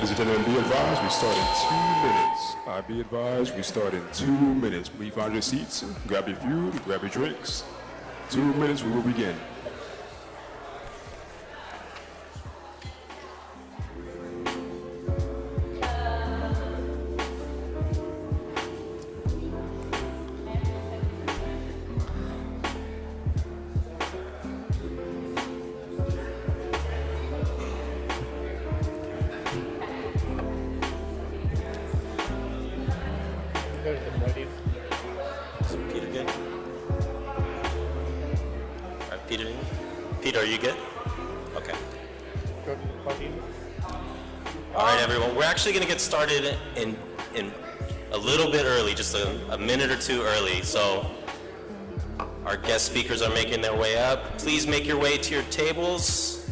Ladies and gentlemen, be advised, we start in 2 minutes. Be advised, we start in 2 minutes. Please find your seats, grab your food, grab your drinks. 2 minutes, we will begin. Peter, are you good? Okay. All right, everyone. We're actually going to get started in a little bit early, just a minute or two early. So our guest speakers are making their way up. Please make your way to your tables.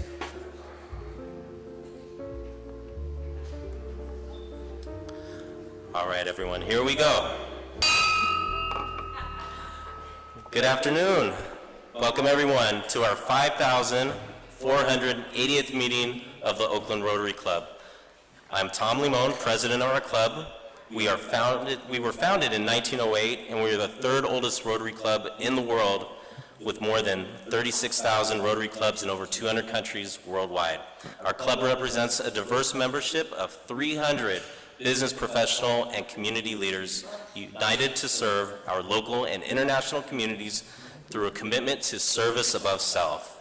All right, everyone. Here we go. Good afternoon. Welcome everyone to our 5,480th meeting of the Oakland Rotary Club. I'm Tom Limon, president of our club. We were founded in 1908, and we're the third oldest Rotary Club in the world, with more than 36,000 Rotary clubs in over 200 countries worldwide. Our club represents a diverse membership of 300 business professional and community leaders united to serve our local and international communities through a commitment to service above self.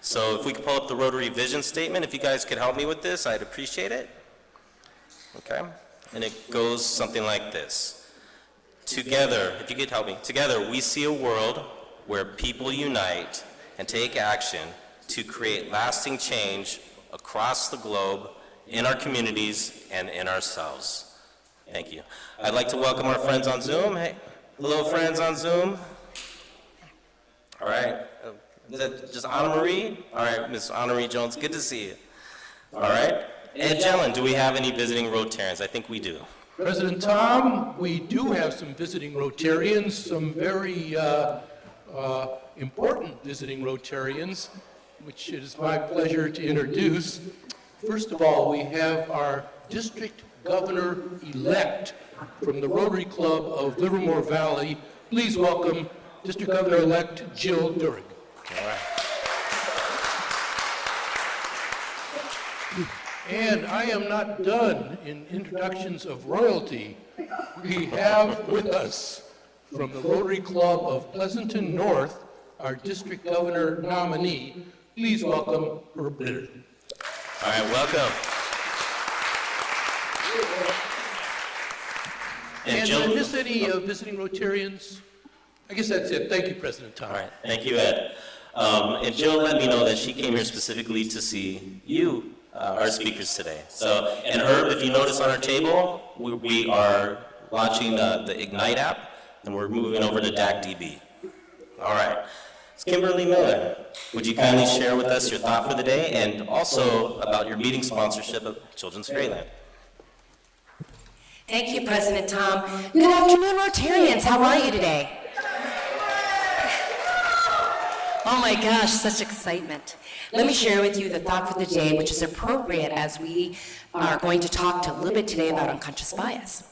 So if we could pull up the Rotary vision statement, if you guys could help me with this, I'd appreciate it. Okay, and it goes something like this. Together, if you could help me, together we see a world where people unite and take action to create lasting change across the globe, in our communities, and in ourselves. Thank you. I'd like to welcome our friends on Zoom. Hey, hello friends on Zoom. All right, is that just Anna Marie? All right, Ms. Anna Marie Jones, good to see you. All right, Ed Jellin, do we have any visiting Rotarians? I think we do. President Tom, we do have some visiting Rotarians, some very important visiting Rotarians, which it is my pleasure to introduce. First of all, we have our district governor-elect from the Rotary Club of Livermore Valley. Please welcome District Governor-elect Jill Durig. All right. And I am not done in introductions of royalty. We have with us from the Rotary Club of Pleasanton North, our district governor nominee. Please welcome Herb Bitter. All right, welcome. And did I miss any visiting Rotarians? I guess that's it. Thank you, President Tom. All right, thank you, Ed. And Jill let me know that she came here specifically to see you, our speakers today. So, and Herb, if you notice on our table, we are launching the Ignite app, and we're moving over to DACDB. All right. It's Kimberly Miller. Would you kindly share with us your thought for the day and also about your meeting sponsorship of Children's Fairyland? Thank you, President Tom. Good afternoon, Rotarians. How are you today? Oh my gosh, such excitement. Let me share with you the thought for the day, which is appropriate as we are going to talk a little bit today about unconscious bias.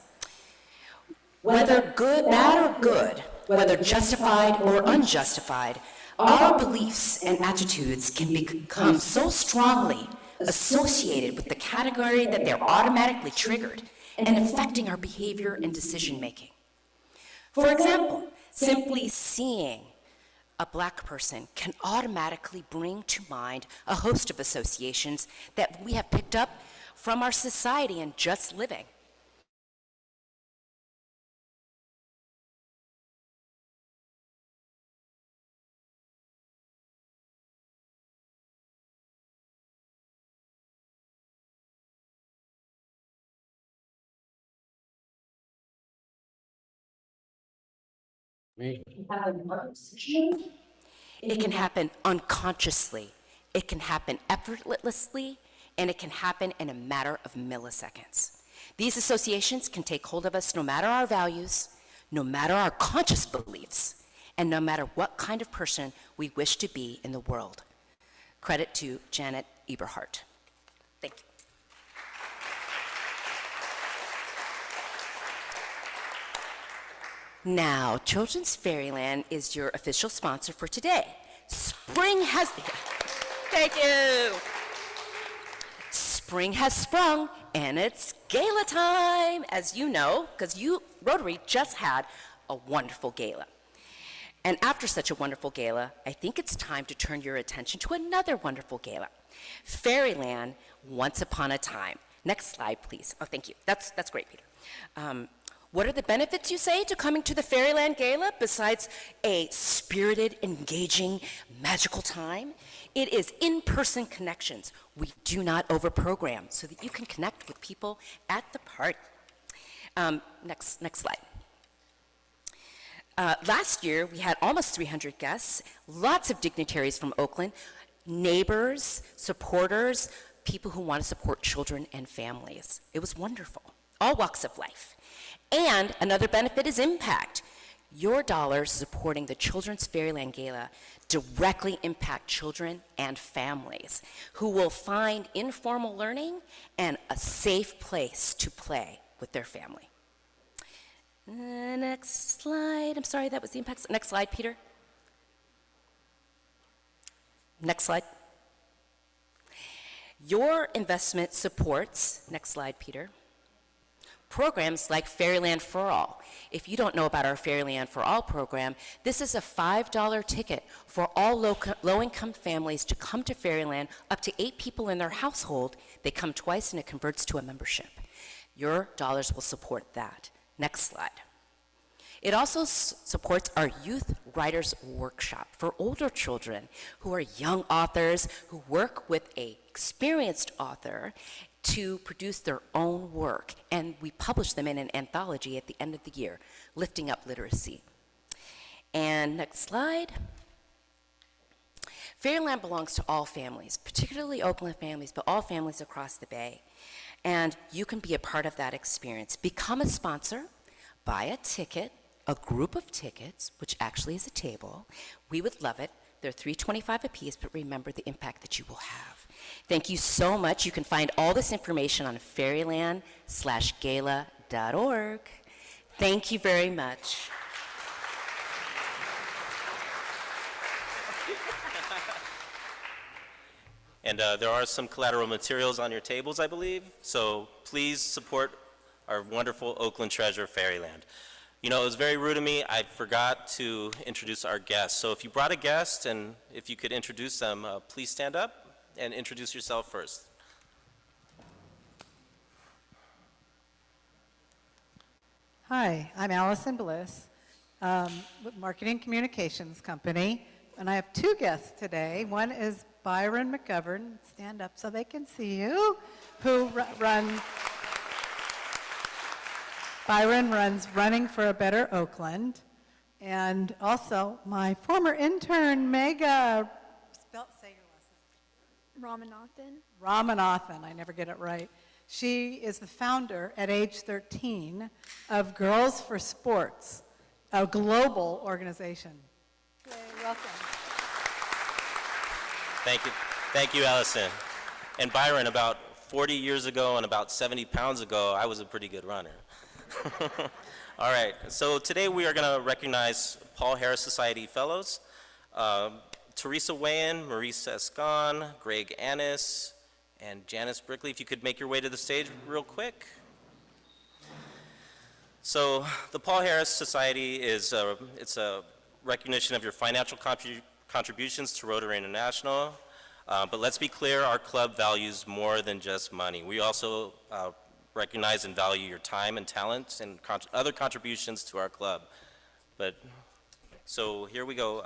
Whether good, bad or good, whether justified or unjustified, our beliefs and attitudes can become so strongly associated with the category that they're automatically triggered and affecting our behavior and decision making. For example, simply seeing a black person can automatically bring to mind a host of associations that we have picked up from our society and just living. It can happen unconsciously, it can happen effortlessly, and it can happen in a matter of milliseconds. These associations can take hold of us no matter our values, no matter our conscious beliefs, and no matter what kind of person we wish to be in the world. Credit to Janet Eberhardt. Thank you. Now, Children's Fairyland is your official sponsor for today. Spring has... Thank you. Spring has sprung, and it's gala time, as you know, because Rotary just had a wonderful gala. And after such a wonderful gala, I think it's time to turn your attention to another wonderful gala. Fairyland, Once Upon a Time. Next slide, please. Oh, thank you. That's great, Peter. What are the benefits, you say, to coming to the Fairyland Gala besides a spirited, engaging, magical time? It is in-person connections. We do not overprogram so that you can connect with people at the party. Next slide. Last year, we had almost 300 guests, lots of dignitaries from Oakland, neighbors, supporters, people who want to support children and families. It was wonderful, all walks of life. And another benefit is impact. Your dollars supporting the Children's Fairyland Gala directly impact children and families who will find informal learning and a safe place to play with their family. Next slide. I'm sorry, that was the impact. Next slide, Peter. Next slide. Your investment supports, next slide, Peter, programs like Fairyland for All. If you don't know about our Fairyland for All program, this is a $5 ticket for all low-income families to come to Fairyland, up to 8 people in their household. They come twice and it converts to a membership. Your dollars will support that. Next slide. It also supports our Youth Writers Workshop for older children who are young authors who work with an experienced author to produce their own work, and we publish them in an anthology at the end of the year, lifting up literacy. And next slide. Fairyland belongs to all families, particularly Oakland families, but all families across the Bay. And you can be a part of that experience. Become a sponsor, buy a ticket, a group of tickets, which actually is a table. We would love it. They're $3.25 a piece, but remember the impact that you will have. Thank you so much. You can find all this information on fairyland/gala.org. Thank you very much. And there are some collateral materials on your tables, I believe, so please support our wonderful Oakland treasure, Fairyland. You know, it was very rude of me. I forgot to introduce our guests. So if you brought a guest and if you could introduce them, please stand up and introduce yourself first. Hi, I'm Allison Bliss with Marketing Communications Company, and I have 2 guests today. One is Byron McGovern, stand up so they can see you, who Byron runs Running for a Better Oakland, and also my former intern, Mega, say your last name. Ramanathan, I never get it right. She is the founder at age 13 of Girls for Sports, a global organization. Yay, welcome. Thank you, Allison. And Byron, about 40 years ago and about 70 pounds ago, I was a pretty good runner. All right, so today we are going to recognize Paul Harris Society Fellows, Teresa Wayan, Maurice Escon, Greg Annis, and Janice Brickley. If you could make your way to the stage real quick. So the Paul Harris Society is it's a recognition of your financial contributions to Rotary International. But let's be clear, our club values more than just money. We also recognize and value your time and talent and other contributions to our club. But, so here we go.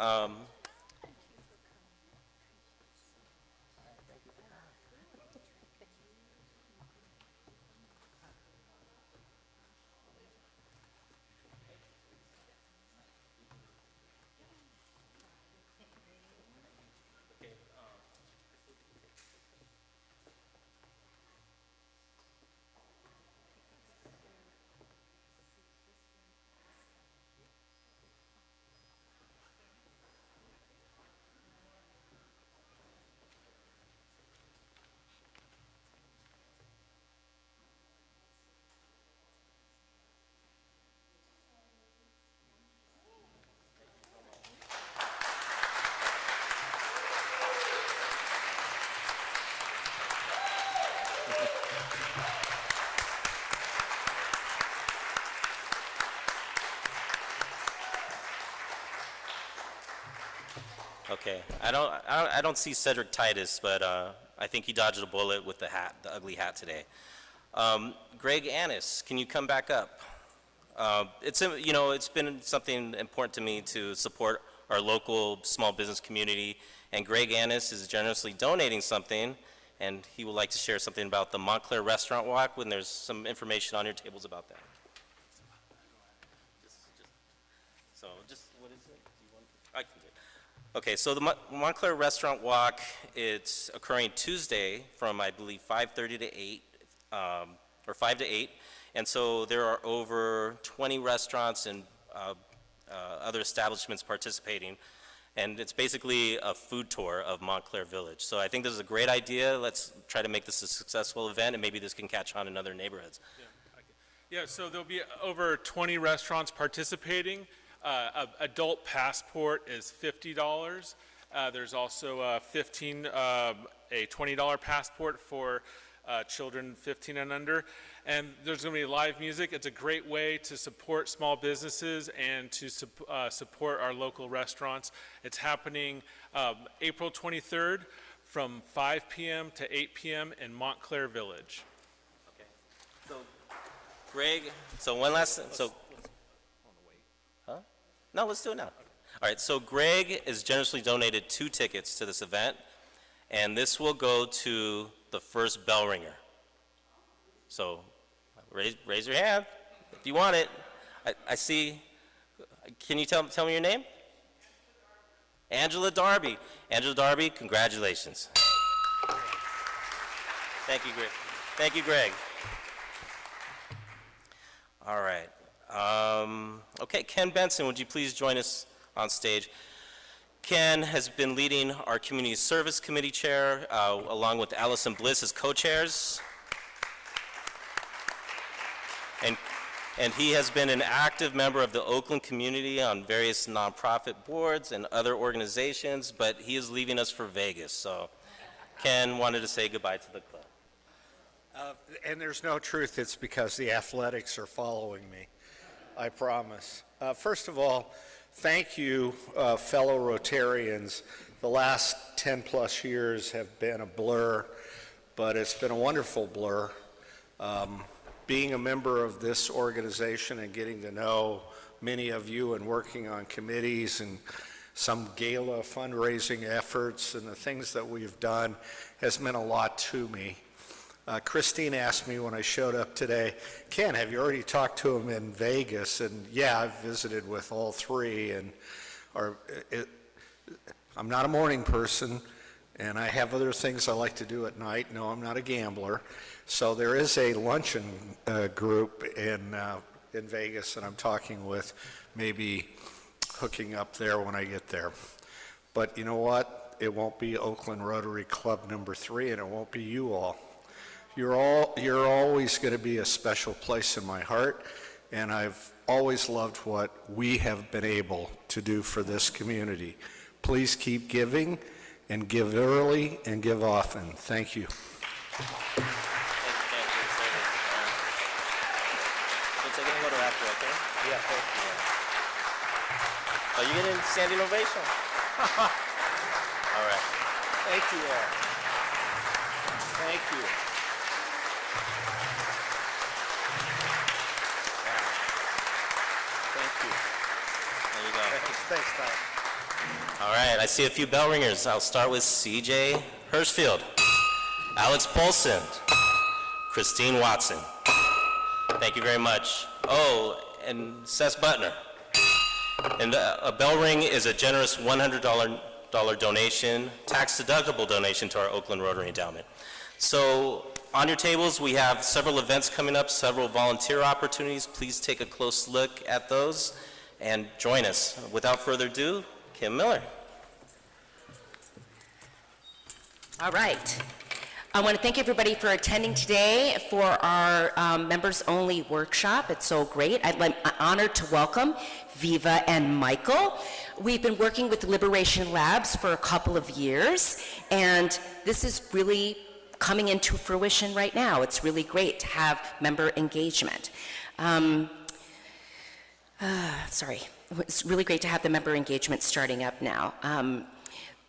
Okay, I don't see Cedric Titus, but I think he dodged a bullet with the hat, the ugly hat today. Greg Annis, can you come back up? It's been something important to me to support our local small business community, and Greg Annis is generously donating something, and he would like to share something about the Montclair Restaurant Walk, when there's some information on your tables about that. So just, what is it? Do you want, I can do it. Okay, so the Montclair Restaurant Walk, it's occurring Tuesday from, I believe, 5:30 to 8, or 5 to 8. And so there are over 20 restaurants and other establishments participating. And it's basically a food tour of Montclair Village. So I think this is a great idea. Let's try to make this a successful event, and maybe this can catch on in other neighborhoods. Yeah, so there'll be over 20 restaurants participating. Adult passport is $50. There's also a $20 passport for children 15 and under. And there's going to be live music. It's a great way to support small businesses and to support our local restaurants. It's happening April 23rd from 5 p.m. to 8 p.m. in Montclair Village. Okay. So, Greg, so one last thing. So, huh? No, let's do it now. All right, so Greg has generously donated 2 tickets to this event, and this will go to the first bell ringer. So raise your hand if you want it. I see, can you tell me your name? Angela Darby. Angela Darby, congratulations. Thank you, Greg. Thank you, Greg. All right. Okay, Ken Benson, would you please join us on stage? Ken has been leading our Community Service Committee chair, along with Allison Bliss as co-chairs. And he has been an active member of the Oakland community on various nonprofit boards and other organizations, but he is leaving us for Vegas. So Ken wanted to say goodbye to the club. And there's no truth, it's because the athletics are following me, I promise. First of all, thank you, fellow Rotarians. The last 10 plus years have been a blur, but it's been a wonderful blur. Being a member of this organization and getting to know many of you and working on committees and some gala fundraising efforts and the things that we've done has meant a lot to me. Christine asked me when I showed up today, Ken, have you already talked to him in Vegas? And yeah, I've visited with all 3. And I'm not a morning person, and I have other things I like to do at night. No, I'm not a gambler. So there is a luncheon group in Vegas that I'm talking with, maybe hooking up there when I get there. But you know what? It won't be Oakland Rotary Club number 3, and it won't be you all. You're always going to be a special place in my heart, and I've always loved what we have been able to do for this community. Please keep giving, and give early, and give often. Thank you. We'll take a photo after, okay? Yeah, thank you. Oh, you getting a standing ovation? All right. Thank you all. Thank you. Thank you. There you go. Thanks, Todd. All right, I see a few bell ringers. I'll start with CJ Hirschfield, Alex Polson, Christine Watson. Thank you very much. Oh, and Seth Butner. And a bell ring is a generous $100 donation, tax-deductible donation to our Oakland Rotary Endowment. So on your tables, we have several events coming up, several volunteer opportunities. Please take a close look at those and join us. Without further ado, Kim Miller. All right. I want to thank everybody for attending today for our members-only workshop. It's so great. I'm honored to welcome Viva and Michael. We've been working with Liberation Labs for a couple of years, and this is really coming into fruition right now. It's really great to have member engagement. It's really great to have the member engagement starting up now.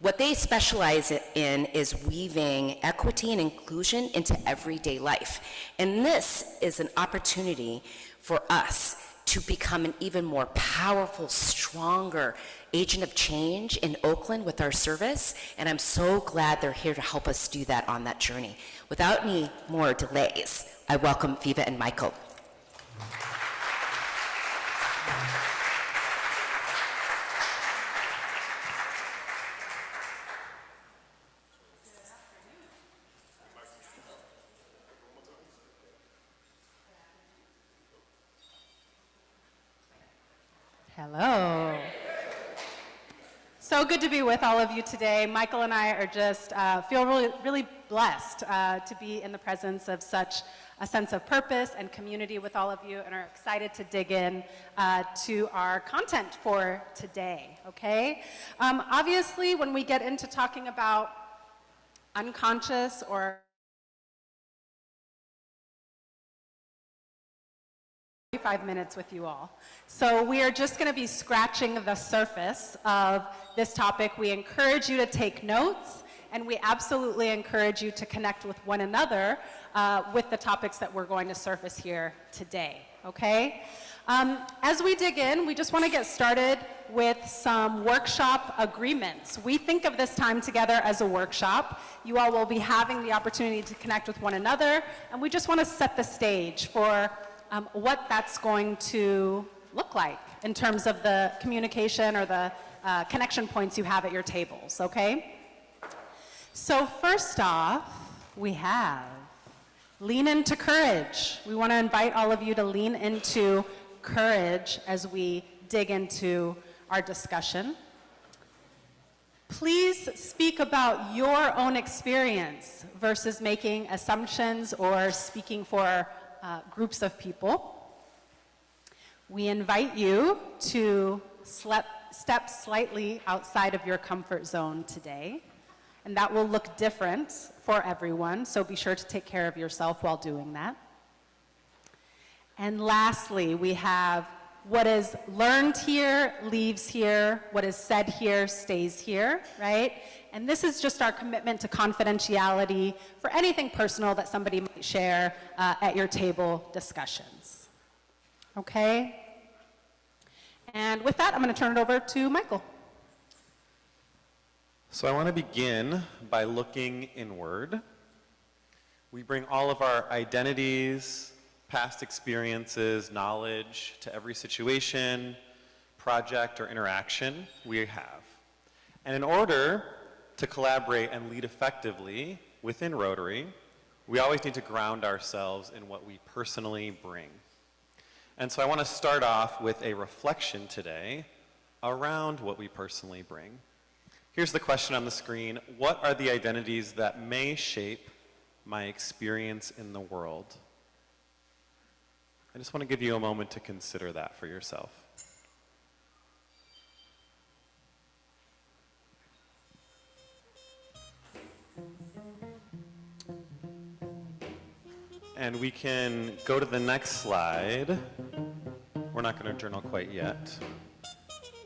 What they specialize in is weaving equity and inclusion into everyday life. And this is an opportunity for us to become an even more powerful, stronger agent of change in Oakland with our service. And I'm so glad they're here to help us do that on that journey. Without any more delays, I welcome Viva and Michael. Hello. So good to be with all of you today. Michael and I are just feel really blessed to be in the presence of such a sense of purpose and community with all of you, and are excited to dig in to our content for today, okay? Obviously, when we get into talking about unconscious or 5 minutes with you all. So we are just going to be scratching the surface of this topic. We encourage you to take notes, and we absolutely encourage you to connect with one another with the topics that we're going to surface here today, okay? As we dig in, we just want to get started with some workshop agreements. We think of this time together as a workshop. You all will be having the opportunity to connect with one another, and we just want to set the stage for what that's going to look like in terms of the communication or the connection points you have at your tables, okay? So first off, we have lean into courage. We want to invite all of you to lean into courage as we dig into our discussion. Please speak about your own experience versus making assumptions or speaking for groups of people. We invite you to step slightly outside of your comfort zone today, and that will look different for everyone, so be sure to take care of yourself while doing that. And lastly, we have what is learned here leaves here, what is said here stays here, right? And this is just our commitment to confidentiality for anything personal that somebody might share at your table discussions. Okay? And with that, I'm going to turn it over to Michael. So I want to begin by looking inward. We bring all of our identities, past experiences, knowledge to every situation, project, or interaction we have. And in order to collaborate and lead effectively within Rotary, we always need to ground ourselves in what we personally bring. And so I want to start off with a reflection today around what we personally bring. Here's the question on the screen: what are the identities that may shape my experience in the world? I just want to give you a moment to consider that for yourself. And we can go to the next slide. We're not going to journal quite yet.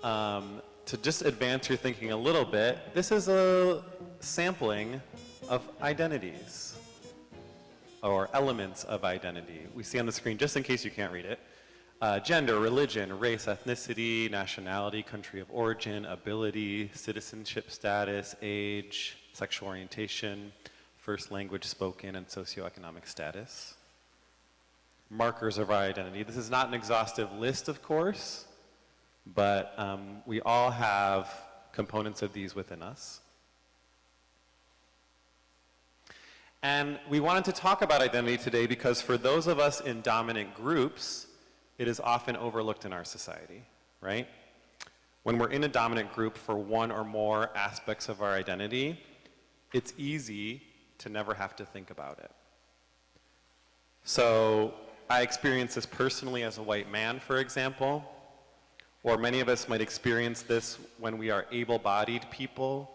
To just advance your thinking a little bit, this is a sampling of identities or elements of identity. We see on the screen, just in case you can't read it, gender, religion, race, ethnicity, nationality, country of origin, ability, citizenship status, age, sexual orientation, first language spoken, and socioeconomic status. Markers of our identity. This is not an exhaustive list, of course, but we all have components of these within us. And we wanted to talk about identity today because for those of us in dominant groups, it is often overlooked in our society, right? When we're in a dominant group for one or more aspects of our identity, it's easy to never have to think about it. So I experience this personally as a white man, for example, or many of us might experience this when we are able-bodied people,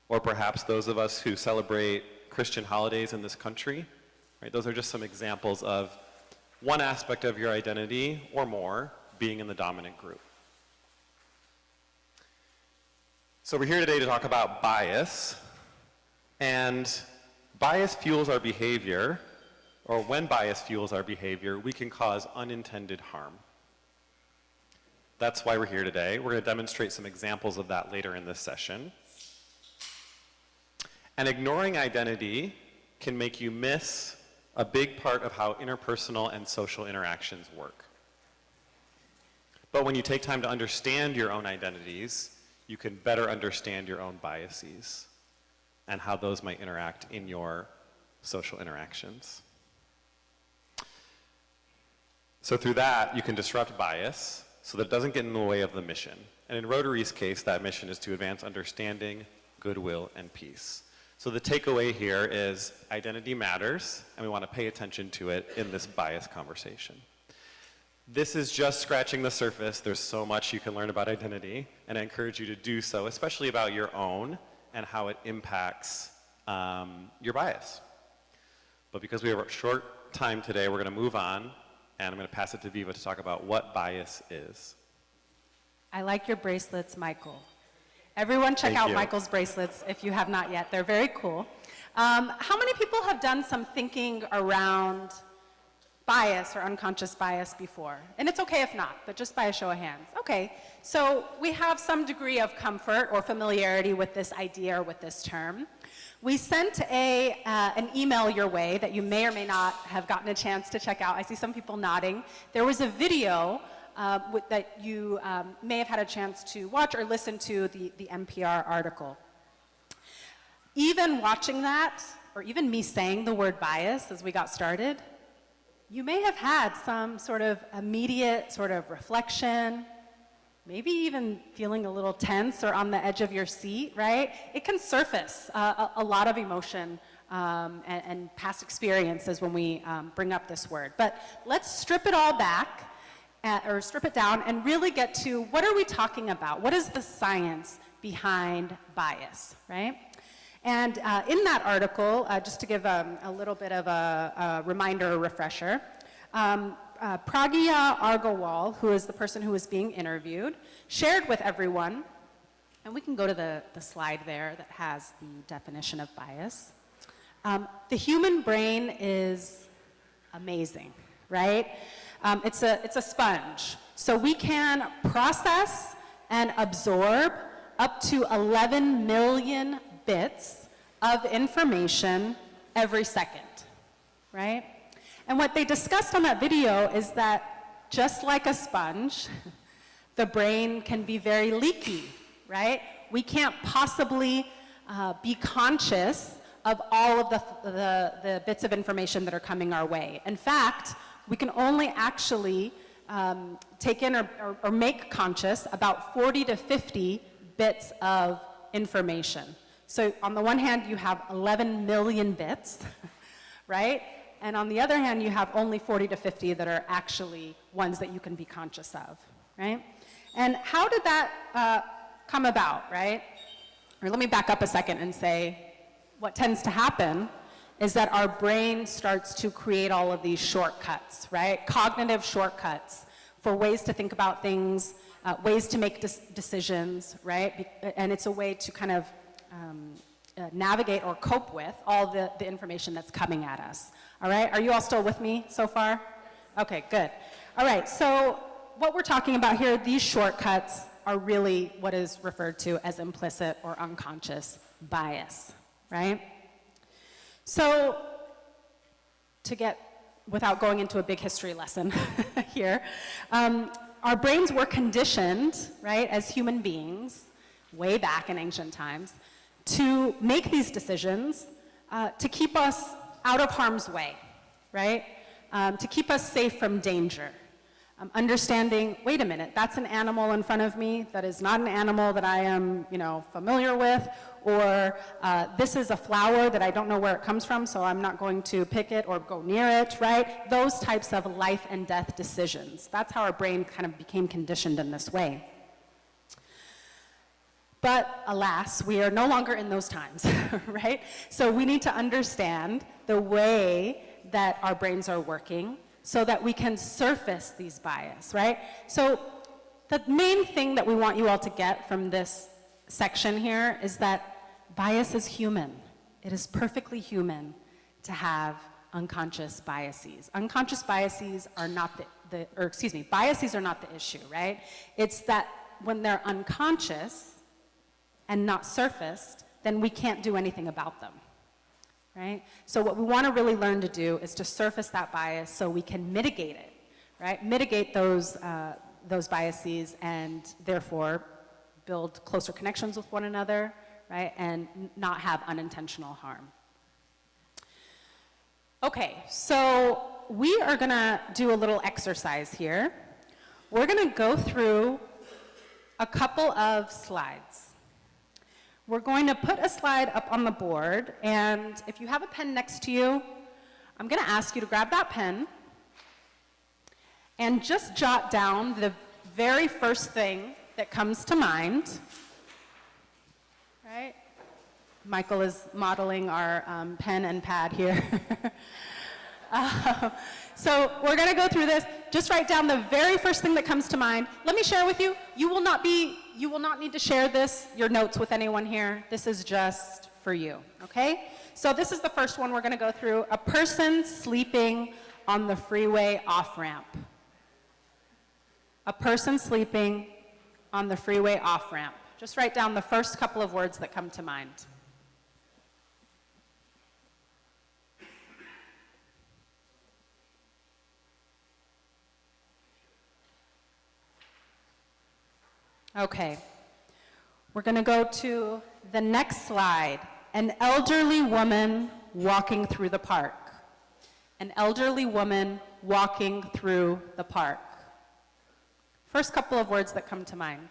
or perhaps those of us who celebrate Christian holidays in this country, right? Those are just some examples of one aspect of your identity or more being in the dominant group. So we're here today to talk about bias, and bias fuels our behavior, or when bias fuels our behavior, we can cause unintended harm. That's why we're here today. We're going to demonstrate some examples of that later in this session. And ignoring identity can make you miss a big part of how interpersonal and social interactions work. But when you take time to understand your own identities, you can better understand your own biases and how those might interact in your social interactions. So through that, you can disrupt bias so that it doesn't get in the way of the mission. And in Rotary's case, that mission is to advance understanding, goodwill, and peace. So the takeaway here is identity matters, and we want to pay attention to it in this bias conversation. This is just scratching the surface. There's so much you can learn about identity, and I encourage you to do so, especially about your own and how it impacts your bias. But because we have a short time today, we're going to move on, and I'm going to pass it to Viva to talk about what bias is. I like your bracelets, Michael. Everyone check out Michael's bracelets if you have not yet. They're very cool. How many people have done some thinking around bias or unconscious bias before? And it's okay if not, but just by a show of hands. Okay, so we have some degree of comfort or familiarity with this idea or with this term. We sent an email your way that you may or may not have gotten a chance to check out. I see some people nodding. There was a video that you may have had a chance to watch or listen to, the NPR article. Even watching that, or even me saying the word bias as we got started, you may have had some sort of immediate sort of reflection, maybe even feeling a little tense or on the edge of your seat, right? It can surface a lot of emotion and past experiences when we bring up this word. But let's strip it all back, or strip it down, and really get to what are we talking about? What is the science behind bias, right? And in that article, just to give a little bit of a reminder, a refresher, Pragya Agarwal, who is the person who was being interviewed, shared with everyone, and we can go to the slide there that has the definition of bias. The human brain is amazing, right? It's a sponge. So we can process and absorb up to 11 million bits of information every second, right? And what they discussed on that video is that just like a sponge, the brain can be very leaky, right? We can't possibly be conscious of all of the bits of information that are coming our way. In fact, we can only actually take in or make conscious about 40 to 50 bits of information. So on the one hand, you have 11 million bits, right? And on the other hand, you have only 40 to 50 that are actually ones that you can be conscious of, right? And how did that come about, right? Or let me back up a second and say, what tends to happen is that our brain starts to create all of these shortcuts, right? Cognitive shortcuts for ways to think about things, ways to make decisions, right? And it's a way to kind of navigate or cope with all the information that's coming at us. All right, are you all still with me so far? Okay, good. All right, so what we're talking about here, these shortcuts are really what is referred to as implicit or unconscious bias, right? So to get, without going into a big history lesson here, our brains were conditioned, right, as human beings, way back in ancient times, to make these decisions to keep us out of harm's way, right? To keep us safe from danger. Understanding, wait a minute, that's an animal in front of me that is not an animal that I am, familiar with, or this is a flower that I don't know where it comes from, so I'm not going to pick it or go near it, right? Those types of life and death decisions. That's how our brain kind of became conditioned in this way. But alas, we are no longer in those times, right? So we need to understand the way that our brains are working so that we can surface these bias, right? So the main thing that we want you all to get from this section here is that bias is human. It is perfectly human to have unconscious biases. Unconscious biases are not biases are not the issue, right? It's that when they're unconscious and not surfaced, then we can't do anything about them, right? So what we want to really learn to do is to surface that bias so we can mitigate it, right? Mitigate those biases and therefore build closer connections with one another, right? And not have unintentional harm. Okay, so we are gonna do a little exercise here. We're gonna go through a couple of slides. We're going to put a slide up on the board, and if you have a pen next to you, I'm gonna ask you to grab that pen and just jot down the very first thing that comes to mind, right? Michael is modeling our pen and pad here. So we're gonna go through this. Just write down the very first thing that comes to mind. Let me share with you. You will not need to share your notes with anyone here. This is just for you, okay? So this is the first one we're gonna go through. A person sleeping on the freeway off-ramp. A person sleeping on the freeway off-ramp. Just write down the first couple of words that come to mind. Okay, we're gonna go to the next slide. An elderly woman walking through the park. An elderly woman walking through the park. First couple of words that come to mind.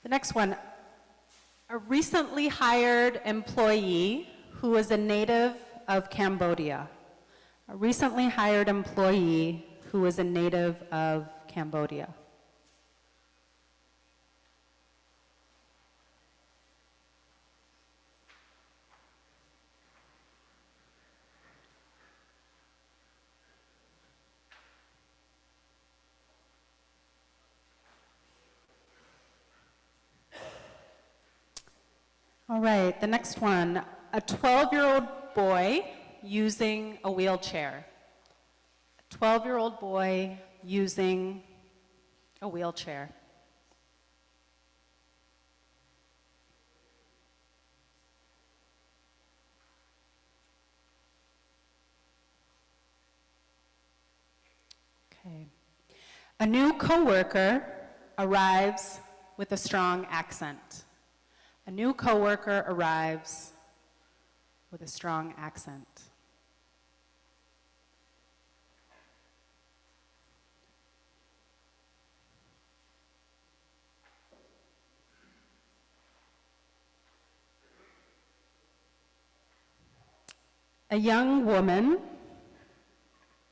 The next one, a recently hired employee who is a native of Cambodia. A recently hired employee who is a native of Cambodia. All right, the next one, a 12-year-old boy using a wheelchair. A 12-year-old boy using a wheelchair. Okay. A new coworker arrives with a strong accent. A new coworker arrives with a strong accent. A young woman,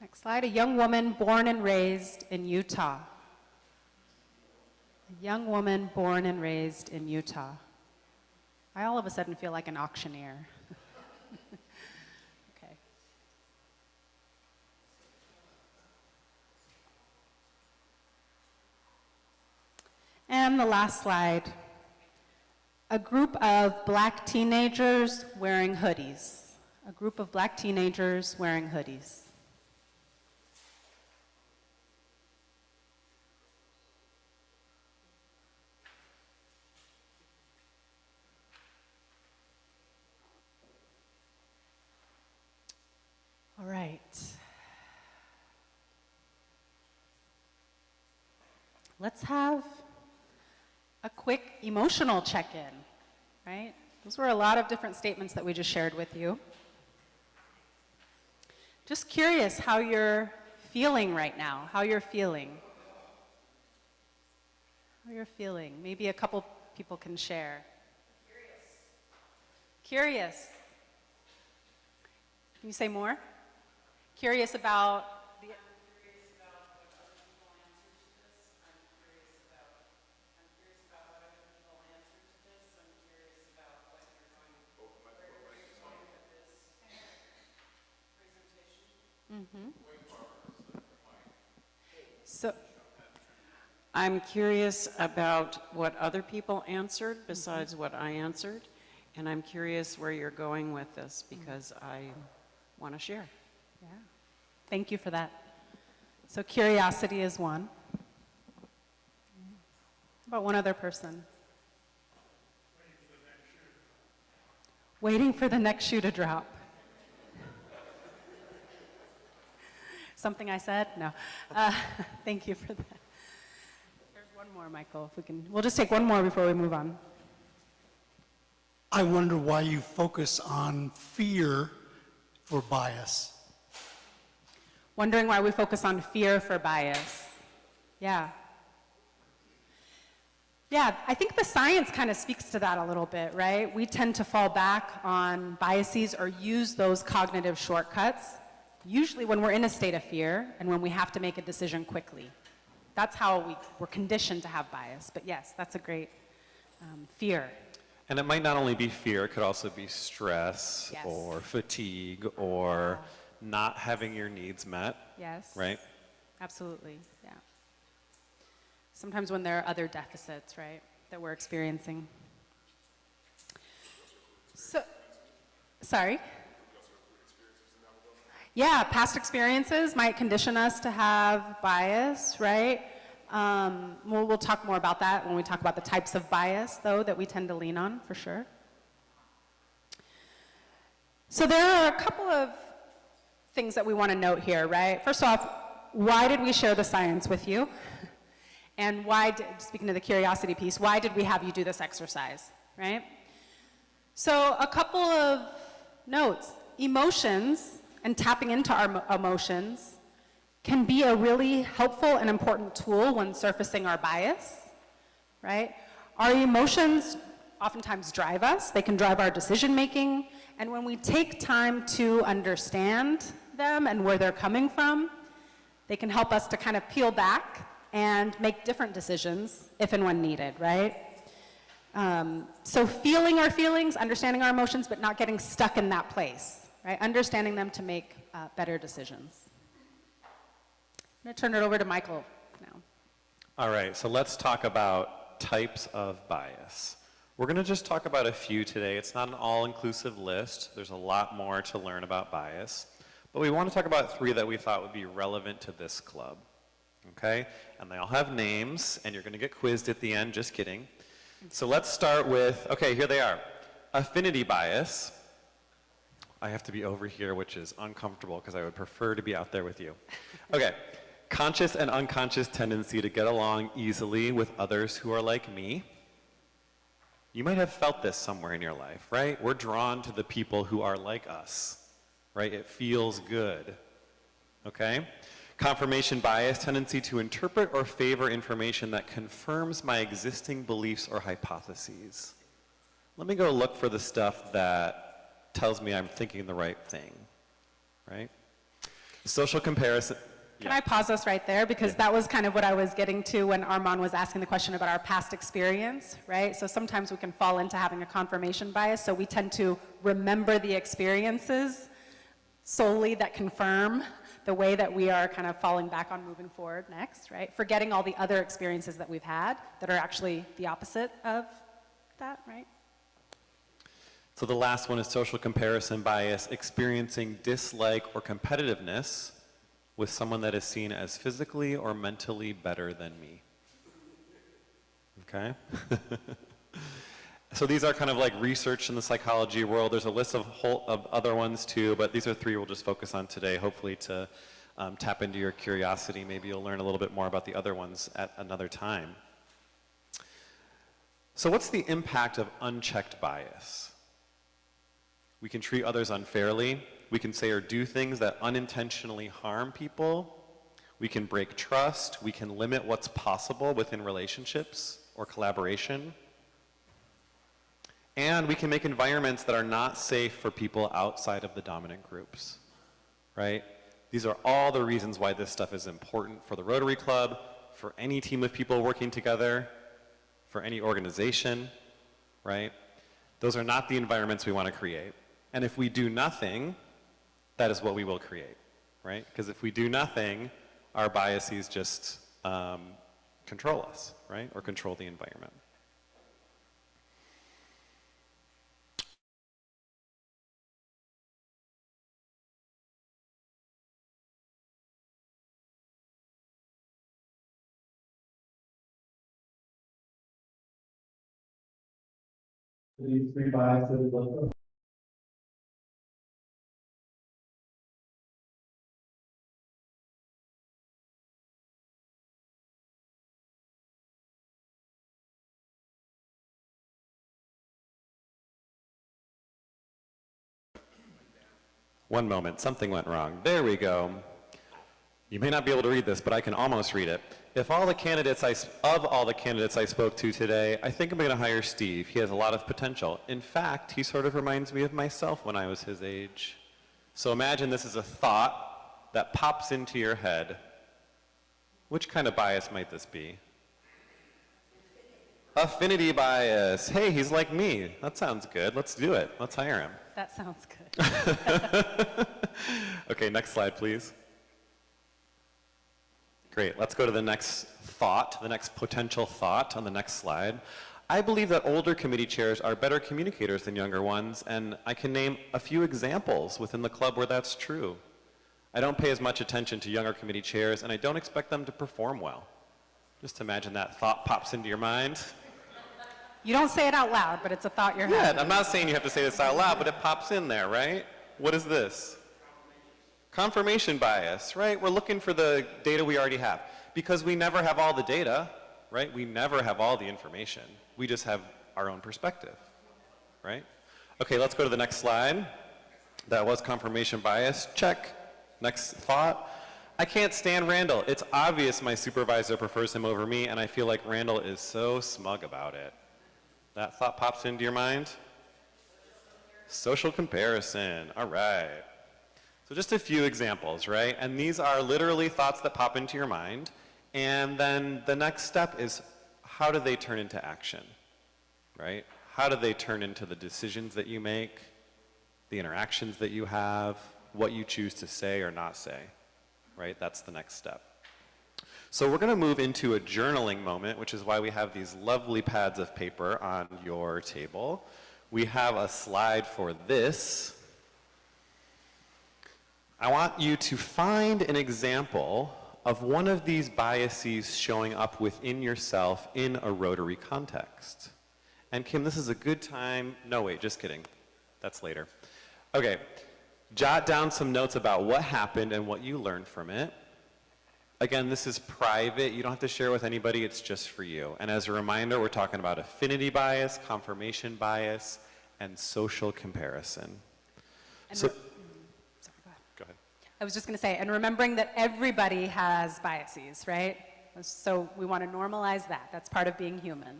next slide, a young woman born and raised in Utah. A young woman born and raised in Utah. I all of a sudden feel like an auctioneer. Okay. And the last slide. A group of black teenagers wearing hoodies. A group of black teenagers wearing hoodies. All right. Let's have a quick emotional check-in, right? Those were a lot of different statements that we just shared with you. Just curious how you're feeling right now, how you're feeling. How you're feeling. Maybe a couple people can share. Curious. Can you say more? Curious about the... I'm curious about what other people answer to this. I'm curious about So, I'm curious about what other people answered besides what I answered, and I'm curious where you're going with this because I want to share. Yeah. Thank you for that. So curiosity is one. How about one other person? Waiting for the next shoe to drop. Something I said? No. Thank you for that. There's one more, Michael. If we can, we'll just take one more before we move on. I wonder why you focus on fear for bias. Wondering why we focus on fear for bias. Yeah. Yeah, I think the science kind of speaks to that a little bit, right? We tend to fall back on biases or use those cognitive shortcuts, usually when we're in a state of fear and when we have to make a decision quickly. That's how we're conditioned to have bias. But yes, that's a great fear. And it might not only be fear, it could also be stress Yes. or fatigue or not having your needs met. Yes. Right? Absolutely, yeah. Sometimes when there are other deficits, right, that we're experiencing. So, sorry? Yeah, past experiences might condition us to have bias, right? We'll talk more about that when we talk about the types of bias, though, that we tend to lean on, for sure. So there are a couple of things that we want to note here, right? First off, why did we share the science with you? And why, speaking of the curiosity piece, why did we have you do this exercise, right? So a couple of notes. Emotions and tapping into our emotions can be a really helpful and important tool when surfacing our bias, right? Our emotions oftentimes drive us. They can drive our decision making. And when we take time to understand them and where they're coming from, they can help us to kind of peel back and make different decisions if and when needed, right? So feeling our feelings, understanding our emotions, but not getting stuck in that place, right? Understanding them to make better decisions. I'm going to turn it over to Michael now. All right, so let's talk about types of bias. We're going to just talk about a few today. It's not an all-inclusive list. There's a lot more to learn about bias. But we want to talk about 3 that we thought would be relevant to this club. Okay? And they all have names, and you're going to get quizzed at the end. Just kidding. So let's start with, okay, here they are. Affinity bias. I have to be over here, which is uncomfortable because I would prefer to be out there with you. Okay. Conscious and unconscious tendency to get along easily with others who are like me. You might have felt this somewhere in your life, right? We're drawn to the people who are like us, right? It feels good, okay? Confirmation bias, tendency to interpret or favor information that confirms my existing beliefs or hypotheses. Let me go look for the stuff that tells me I'm thinking the right thing, right? Social comparison. Can I pause us right there? Because that was kind of what I was getting to when Armand was asking the question about our past experience, right? So sometimes we can fall into having a confirmation bias, so we tend to remember the experiences solely that confirm the way that we are kind of falling back on moving forward next, right? Forgetting all the other experiences that we've had that are actually the opposite of that, right? So the last one is social comparison bias, experiencing dislike or competitiveness with someone that is seen as physically or mentally better than me. Okay? So these are kind of like research in the psychology world. There's a list of other ones too, but these are 3 we'll just focus on today, hopefully to tap into your curiosity. Maybe you'll learn a little bit more about the other ones at another time. So what's the impact of unchecked bias? We can treat others unfairly. We can say or do things that unintentionally harm people. We can break trust. We can limit what's possible within relationships or collaboration. And we can make environments that are not safe for people outside of the dominant groups, right? These are all the reasons why this stuff is important for the Rotary Club, for any team of people working together, for any organization, right? Those are not the environments we want to create. And if we do nothing, that is what we will create. right? Because if we do nothing, our biases just control us, right? Or control the environment. These three biases. One moment, something went wrong. There we go. You may not be able to read this, but I can almost read it. Of all the candidates I spoke to today, I think I'm going to hire Steve. He has a lot of potential. In fact, he sort of reminds me of myself when I was his age. So imagine this is a thought that pops into your head. Which kind of bias might this be? Affinity bias. Hey, he's like me. That sounds good. Let's do it. Let's hire him. That sounds good. Okay, next slide, please. Great, let's go to the next thought, the next potential thought on the next slide. I believe that older committee chairs are better communicators than younger ones, and I can name a few examples within the club where that's true. I don't pay as much attention to younger committee chairs, and I don't expect them to perform well. Just imagine that thought pops into your mind. You don't say it out loud, but it's a thought you're having. Yeah, I'm not saying you have to say this out loud, but it pops in there, right? What is this? Confirmation bias, right? We're looking for the data we already have. Because we never have all the data, right? We never have all the information. We just have our own perspective, right? Okay, let's go to the next slide. That was confirmation bias. Check. Next thought. I can't stand Randall. It's obvious my supervisor prefers him over me, and I feel like Randall is so smug about it. That thought pops into your mind? Social comparison. All right. So just a few examples, right? And these are literally thoughts that pop into your mind. And then the next step is, how do they turn into action, right? How do they turn into the decisions that you make, the interactions that you have, what you choose to say or not say, right? That's the next step. So we're going to move into a journaling moment, which is why we have these lovely pads of paper on your table. We have a slide for this. I want you to find an example of one of these biases showing up within yourself in a Rotary context. And Kim, this is a good time. No, wait, just kidding. That's later. Okay, jot down some notes about what happened and what you learned from it. Again, this is private. You don't have to share with anybody. It's just for you. And as a reminder, we're talking about affinity bias, confirmation bias, and social comparison. And So, sorry, go ahead. go ahead. I was just going to say, and remembering that everybody has biases, right? So we want to normalize that. That's part of being human.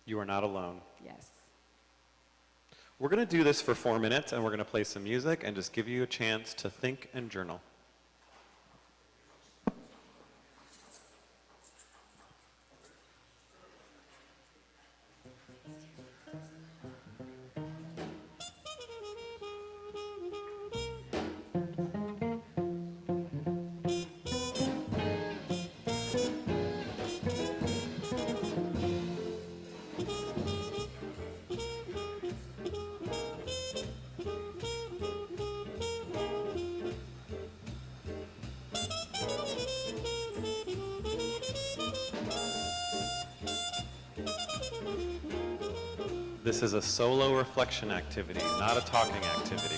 You are not alone. Yes. We're going to do this for 4 minutes, and we're going to play some music and just give you a chance to think and journal. This is a solo reflection activity, not a talking activity.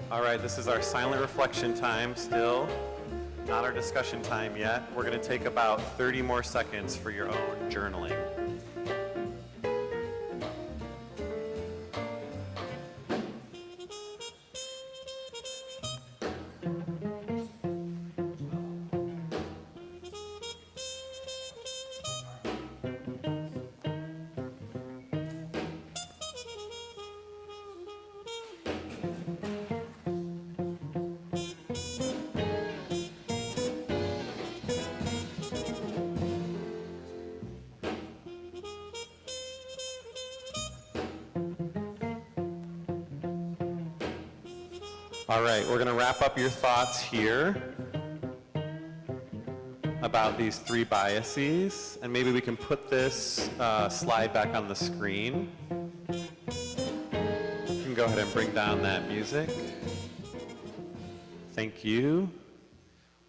All right, this is our silent reflection time still. Not our discussion time yet. We're going to take about 30 more seconds for your own journaling. All right, we're going to wrap up your thoughts here about these 3 biases, and maybe we can put this slide back on the screen. You can go ahead and bring down that music. Thank you.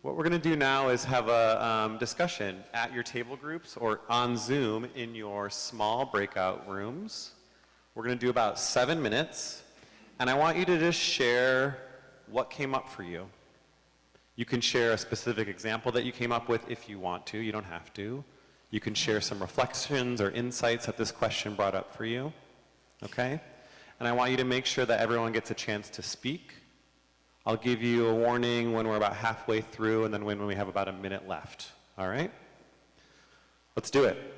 What we're going to do now is have a discussion at your table groups or on Zoom in your small breakout rooms. We're going to do about 7 minutes, and I want you to just share what came up for you. You can share a specific example that you came up with if you want to. You don't have to. You can share some reflections or insights that this question brought up for you. Okay? And I want you to make sure that everyone gets a chance to speak. I'll give you a warning when we're about halfway through and then when we have about a minute left. All right? Let's do it.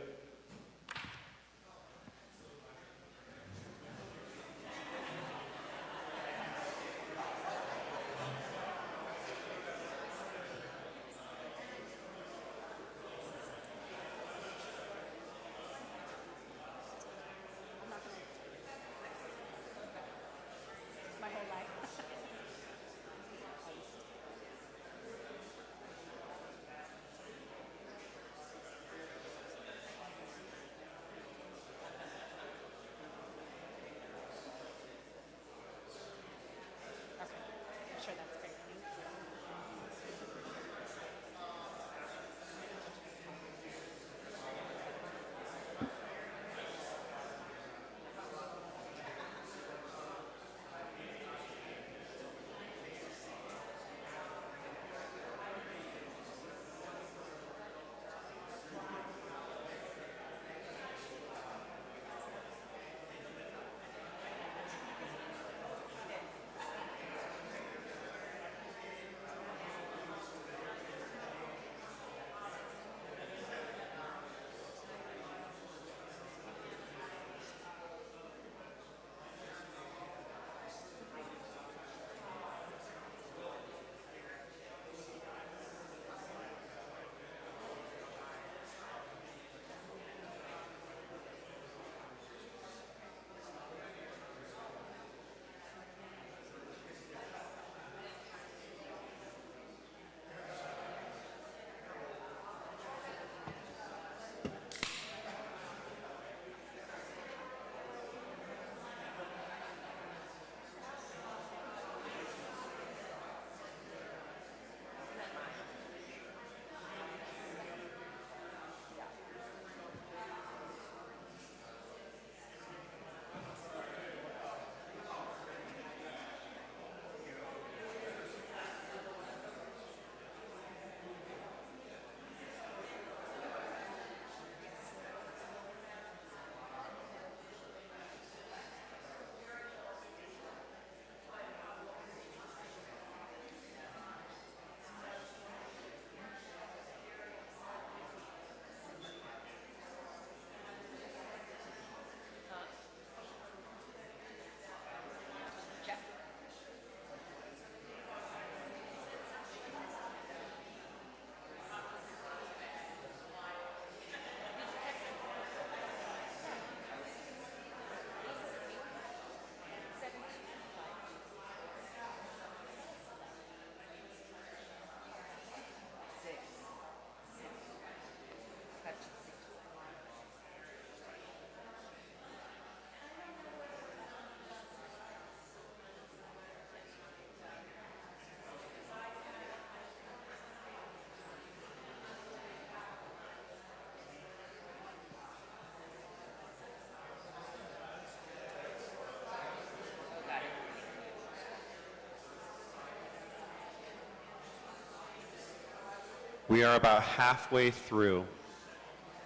We are about halfway through.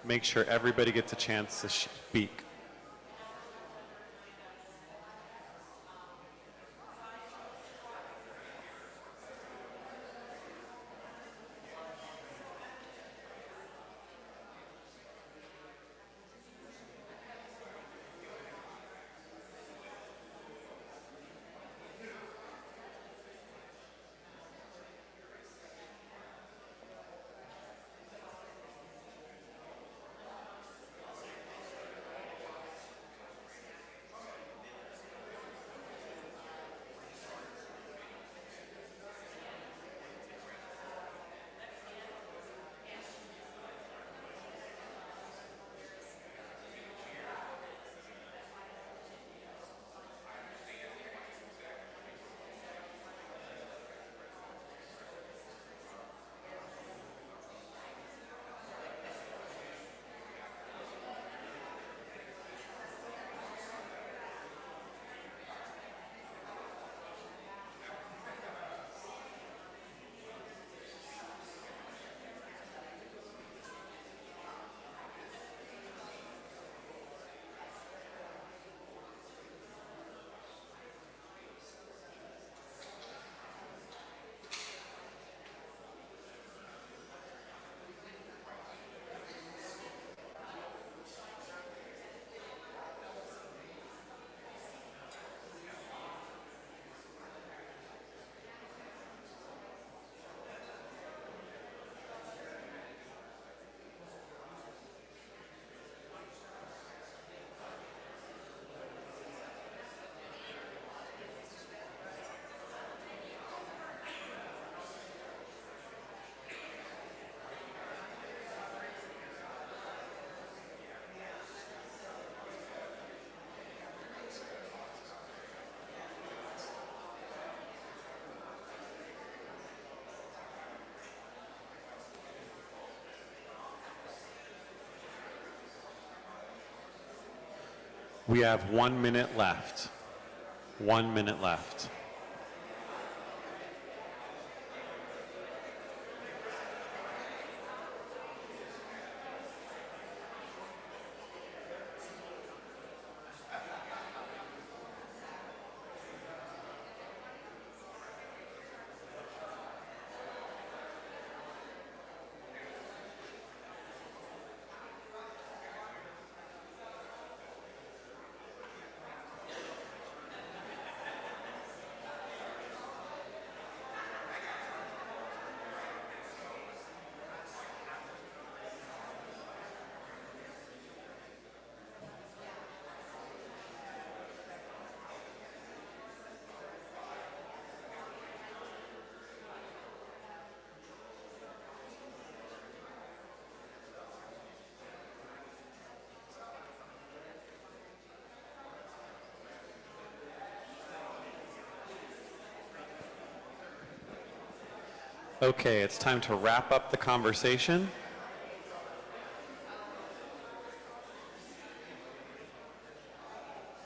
Make sure everybody gets a chance to speak. We have 1 minute left. 1 minute left. Okay, it's time to wrap up the conversation.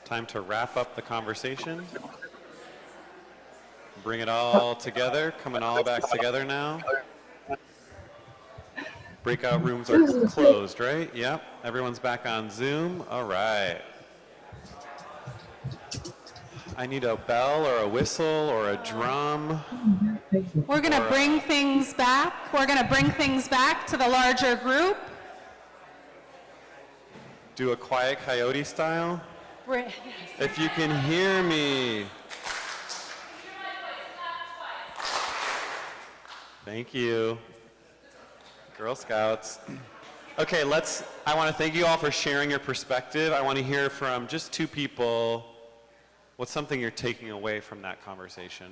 Time to wrap up the conversation. Bring it all together, coming all back together now. Breakout rooms are closed, right? Yep, everyone's back on Zoom. All right. I need a bell or a whistle or a drum. We're going to bring things back. We're going to bring things back to the larger group. Do a quiet coyote style. Yes. If you can hear me. Thank you. Girl Scouts. Okay, I want to thank you all for sharing your perspective. I want to hear from just two people. What's something you're taking away from that conversation?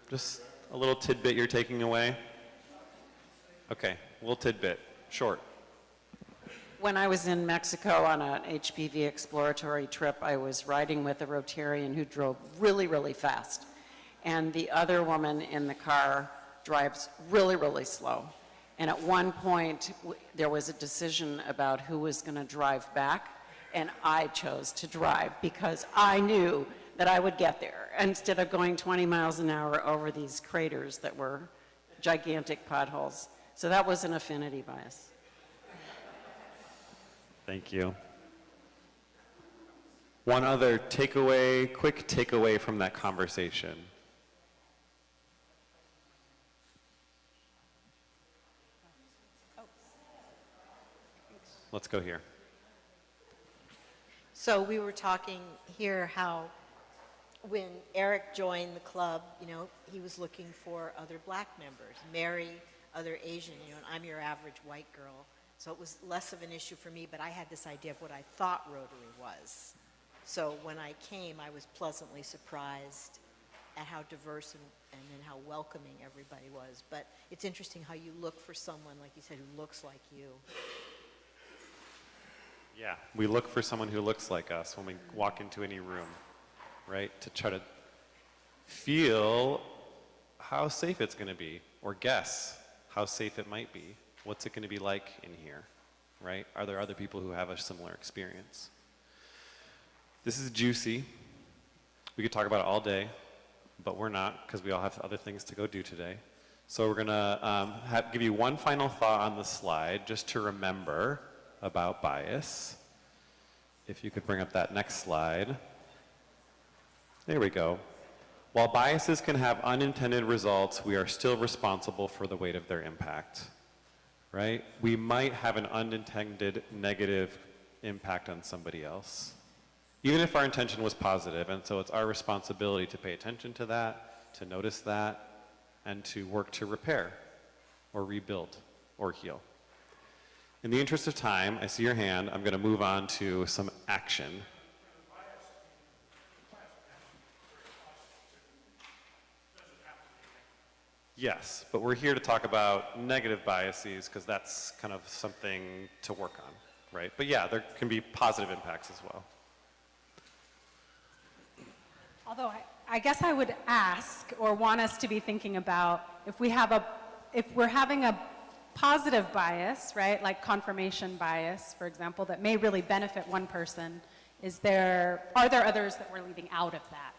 Just a little tidbit you're taking away? Okay, a little tidbit, short. When I was in Mexico on an HPV exploratory trip, I was riding with a Rotarian who drove really, really fast. And the other woman in the car drives really, really slow. And at one point, there was a decision about who was going to drive back, and I chose to drive because I knew that I would get there instead of going 20 miles an hour over these craters that were gigantic potholes. So that was an affinity bias. Thank you. One other takeaway, quick takeaway from that conversation. Let's go here. So we were talking here how when Eric joined the club, you know, he was looking for other black members, Mary, other Asian, you know, and I'm your average white girl. So it was less of an issue for me, but I had this idea of what I thought Rotary was. So when I came, I was pleasantly surprised at how diverse and then how welcoming everybody was. But it's interesting how you look for someone, like you said, who looks like you. Yeah, we look for someone who looks like us when we walk into any room, right? To try to feel how safe it's going to be, or guess how safe it might be. What's it going to be like in here, right? Are there other people who have a similar experience? This is juicy. We could talk about it all day, but we're not, because we all have other things to go do today. So we're going to give you one final thought on the slide, just to remember about bias. If you could bring up that next slide. There we go. While biases can have unintended results, we are still responsible for the weight of their impact, right? We might have an unintended negative impact on somebody else, even if our intention was positive. And so it's our responsibility to pay attention to that, to notice that, and to work to repair or rebuild or heal. In the interest of time, I see your hand. I'm going to move on to some action. Yes, but we're here to talk about negative biases because that's kind of something to work on, right? But yeah, there can be positive impacts as well. Although I guess I would ask or want us to be thinking about if we're having a positive bias, right, like confirmation bias, for example, that may really benefit one person, are there others that we're leaving out of that,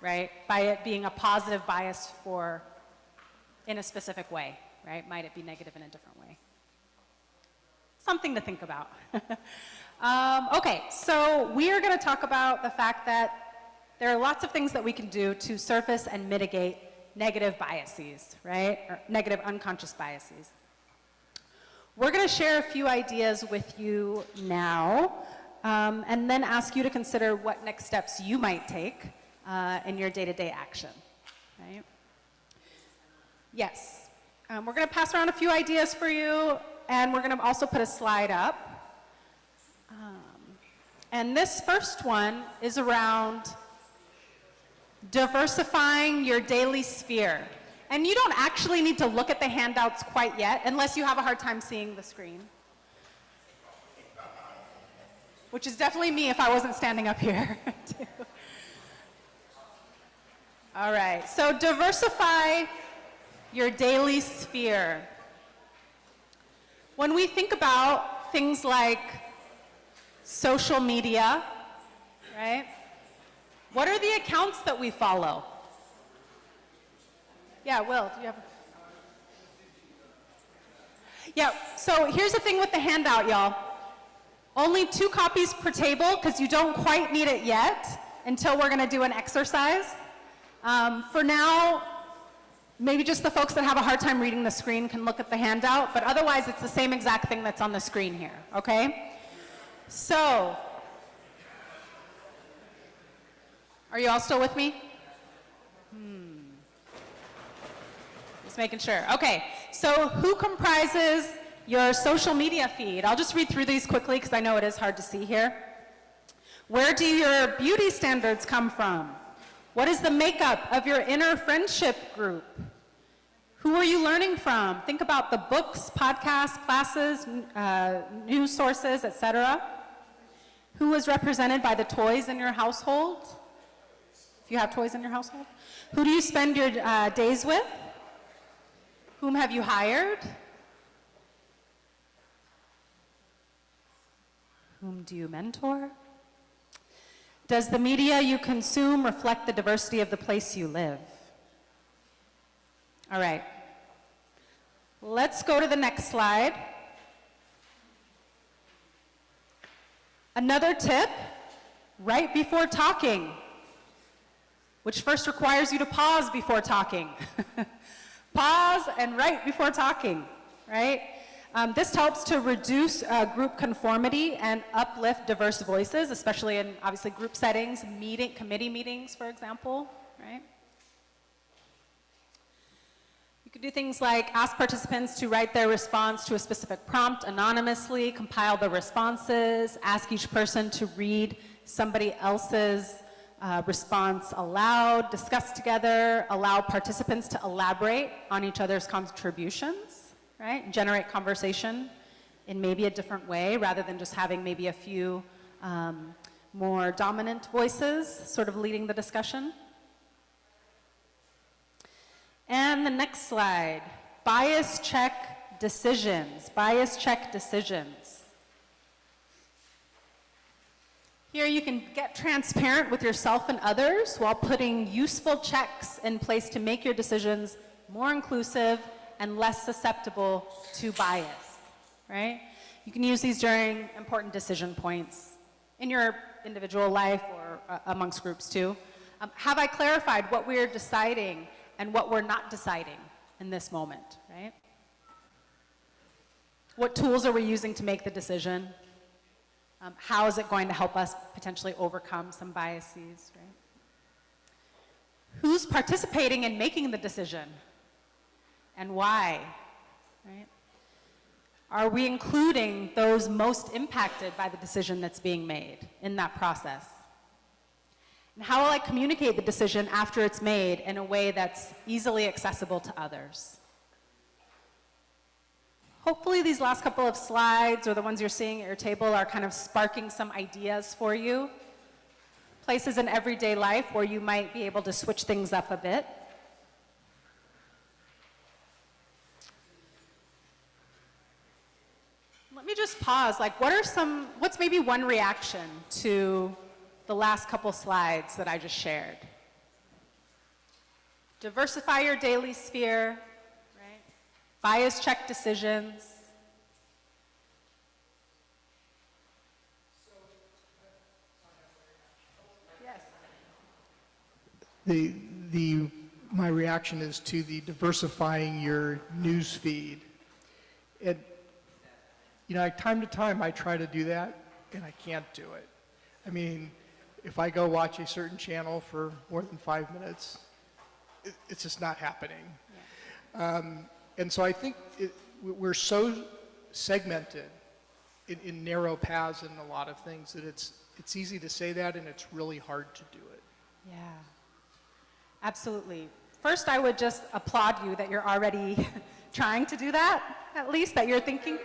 right? By it being a positive bias in a specific way, right? Might it be negative in a different way? Something to think about. Okay, so we are going to talk about the fact that there are lots of things that we can do to surface and mitigate negative biases, right? Or negative unconscious biases. We're going to share a few ideas with you now, and then ask you to consider what next steps you might take in your day-to-day action, right? Yes. We're going to pass around a few ideas for you, and we're going to also put a slide up. And this first one is around diversifying your daily sphere. And you don't actually need to look at the handouts quite yet, unless you have a hard time seeing the screen. Which is definitely me if I wasn't standing up here. All right, so diversify your daily sphere. When we think about things like social media, right? What are the accounts that we follow? Yeah, Will, do you have? Yeah, so here's the thing with the handout, y'all. Only 2 copies per table, because you don't quite need it yet until we're gonna do an exercise. For now, maybe just the folks that have a hard time reading the screen can look at the handout, but otherwise it's the same exact thing that's on the screen here, okay? So, are you all still with me? Just making sure. Okay, so who comprises your social media feed? I'll just read through these quickly because I know it is hard to see here. Where do your beauty standards come from? What is the makeup of your inner friendship group? Who are you learning from? Think about the books, podcasts, classes, news sources, etc. Who is represented by the toys in your household? If you have toys in your household. Who do you spend your days with? Whom have you hired? Whom do you mentor? Does the media you consume reflect the diversity of the place you live? All right. Let's go to the next slide. Another tip, right before talking, which first requires you to pause before talking. Pause and write before talking, right? This helps to reduce group conformity and uplift diverse voices, especially in obviously group settings, committee meetings, for example, right? You could do things like ask participants to write their response to a specific prompt anonymously, compile the responses, ask each person to read somebody else's response aloud, discuss together, allow participants to elaborate on each other's contributions, right? Generate conversation in maybe a different way rather than just having maybe a few more dominant voices sort of leading the discussion. And the next slide, bias check decisions, bias check decisions. Here you can get transparent with yourself and others while putting useful checks in place to make your decisions more inclusive and less susceptible to bias, right? You can use these during important decision points in your individual life or amongst groups too. Have I clarified what we're deciding and what we're not deciding in this moment, right? What tools are we using to make the decision? How is it going to help us potentially overcome some biases, right? Who's participating in making the decision and why, right? Are we including those most impacted by the decision that's being made in that process? And how will I communicate the decision after it's made in a way that's easily accessible to others? Hopefully these last couple of slides or the ones you're seeing at your table are kind of sparking some ideas for you. Places in everyday life where you might be able to switch things up a bit. Let me just pause, like what's maybe one reaction to the last couple slides that I just shared? Diversify your daily sphere. Bias check decisions. Yes. My reaction is to the diversifying your news feed. Time to time I try to do that and I can't do it. I mean, if I go watch a certain channel for more than 5 minutes, it's just not happening. Yeah. And so I think we're so segmented in narrow paths in a lot of things that it's easy to say that and it's really hard to do it. Yeah, absolutely. First, I would just applaud you that you're already trying to do that, at least that you're thinking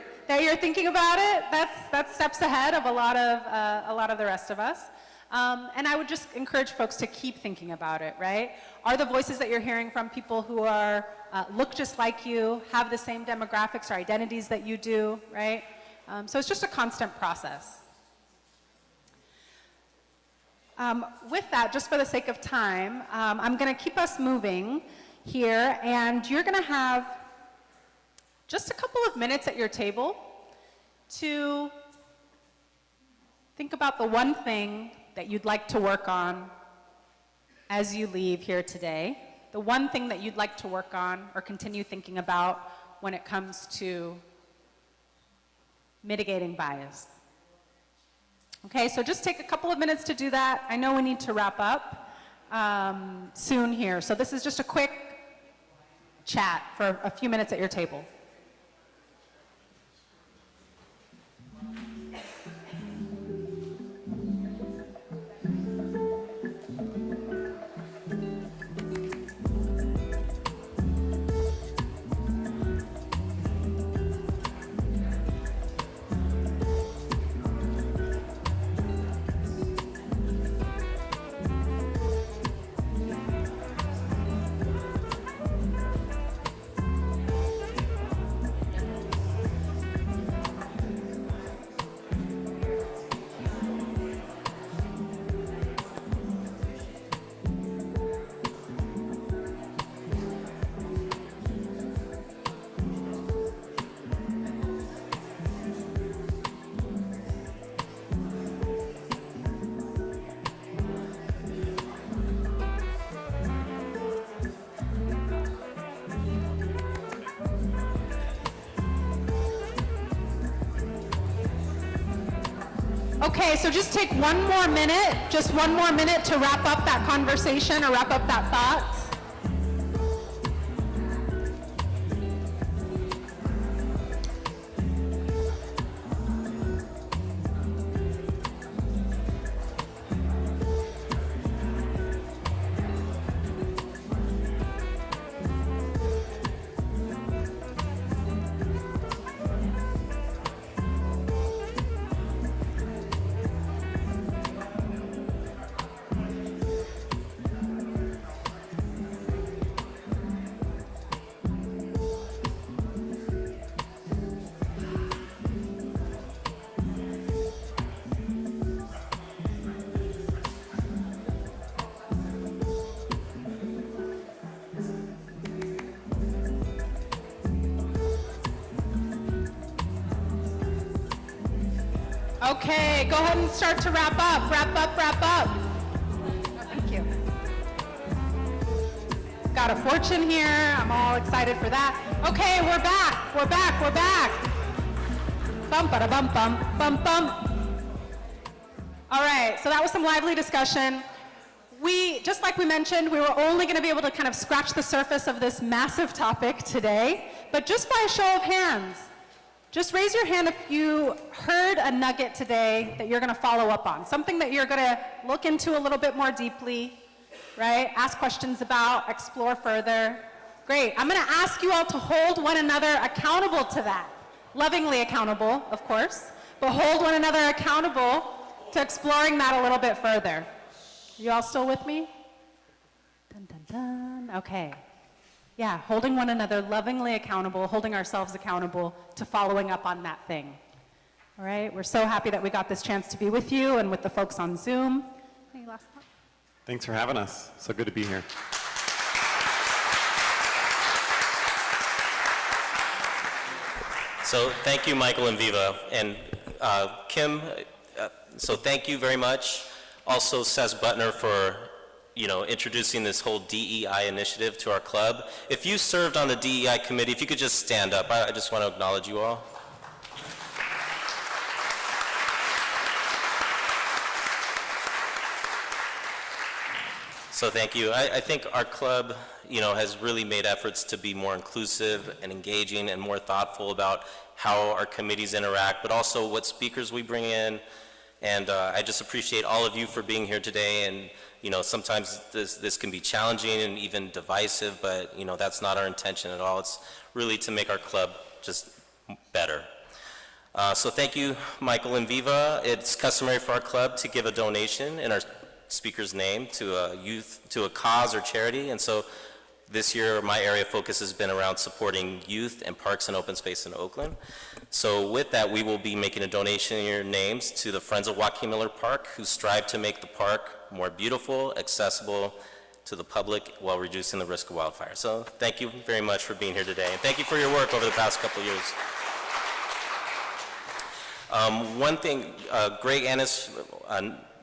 about it. That's steps ahead of a lot of the rest of us. And I would just encourage folks to keep thinking about it, right? Are the voices that you're hearing from people who are look just like you, have the same demographics or identities that you do, right? So it's just a constant process. With that, just for the sake of time, I'm going to keep us moving here, and you're going to have just a couple of minutes at your table to think about the one thing that you'd like to work on as you leave here today, the one thing that you'd like to work on or continue thinking about when it comes to mitigating bias. Okay, so just take a couple of minutes to do that. I know we need to wrap up soon here, so this is just a quick chat for a few minutes at your table. Okay, so just take one more minute to wrap up that conversation or wrap up that thought. Okay, go ahead and start to wrap up. Wrap up, wrap up. Oh, thank you. Got a fortune here. I'm all excited for that. Okay, we're back. We're back. We're back. Bum, ba, da, bum, bum, bum, bum. All right, so that was some lively discussion. Just like we mentioned, we were only going to be able to kind of scratch the surface of this massive topic today, but just by a show of hands, just raise your hand if you heard a nugget today that you're going to follow up on, something that you're going to look into a little bit more deeply, right? Ask questions about, explore further. Great. I'm going to ask you all to hold one another accountable to that. Lovingly accountable, of course, but hold one another accountable to exploring that a little bit further. You all still with me? Dun, dun, dun. Okay. Yeah, holding one another lovingly accountable, holding ourselves accountable to following up on that thing. All right, we're so happy that we got this chance to be with you and with the folks on Zoom. Any last thoughts? Thanks for having us. So good to be here. So thank you, Michael and Viva. And Kim, so thank you very much. Also, Seth Butner for introducing this whole DEI initiative to our club. If you served on the DEI committee, if you could just stand up, I just want to acknowledge you all. So thank you. I think our club, has really made efforts to be more inclusive and engaging and more thoughtful about how our committees interact, but also what speakers we bring in. And I just appreciate all of you for being here today. And sometimes this can be challenging and even divisive, but that's not our intention at all. It's really to make our club just better. So thank you, Michael and Viva. It's customary for our club to give a donation in our speaker's name to a cause or charity. And so this year, my area of focus has been around supporting youth and parks and open space in Oakland. So with that, we will be making a donation in your names to the Friends of Joaquin Miller Park, who strive to make the park more beautiful, accessible to the public while reducing the risk of wildfire. So thank you very much for being here today, and thank you for your work over the past couple of years. One thing, Greg Annis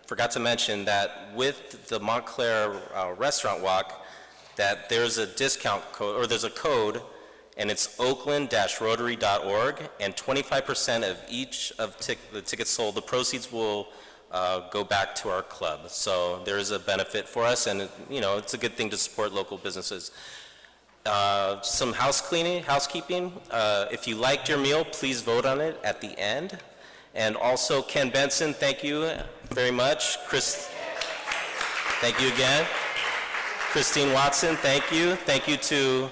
forgot to mention that with the Montclair Restaurant Walk, that there's a discount code, or there's a code, and it's oakland-rotary.org, and 25% of each of the tickets sold, the proceeds will go back to our club. So there is a benefit for us, and it's a good thing to support local businesses. Some housekeeping. If you liked your meal, please vote on it at the end. And also, Ken Benson, thank you very much. Chris, thank you again. Christine Watson, thank you. Thank you to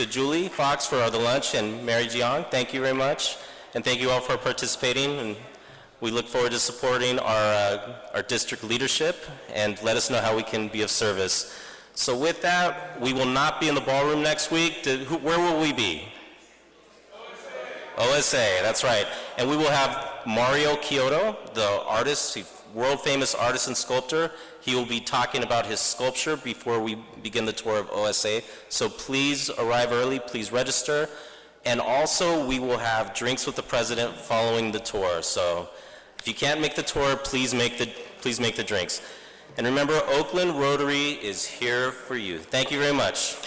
Julie Fox for the lunch, and Mary Jiang, thank you very much. And thank you all for participating. And we look forward to supporting our district leadership, and let us know how we can be of service. So with that, we will not be in the ballroom next week. Where will we be? OSA, that's right. And we will have Mario Kyoto, the artist, world-famous artist and sculptor. He will be talking about his sculpture before we begin the tour of OSA. So please arrive early, please register. And also, we will have drinks with the president following the tour. So if you can't make the tour, please make the drinks. And remember, Oakland Rotary is here for you. Thank you very much.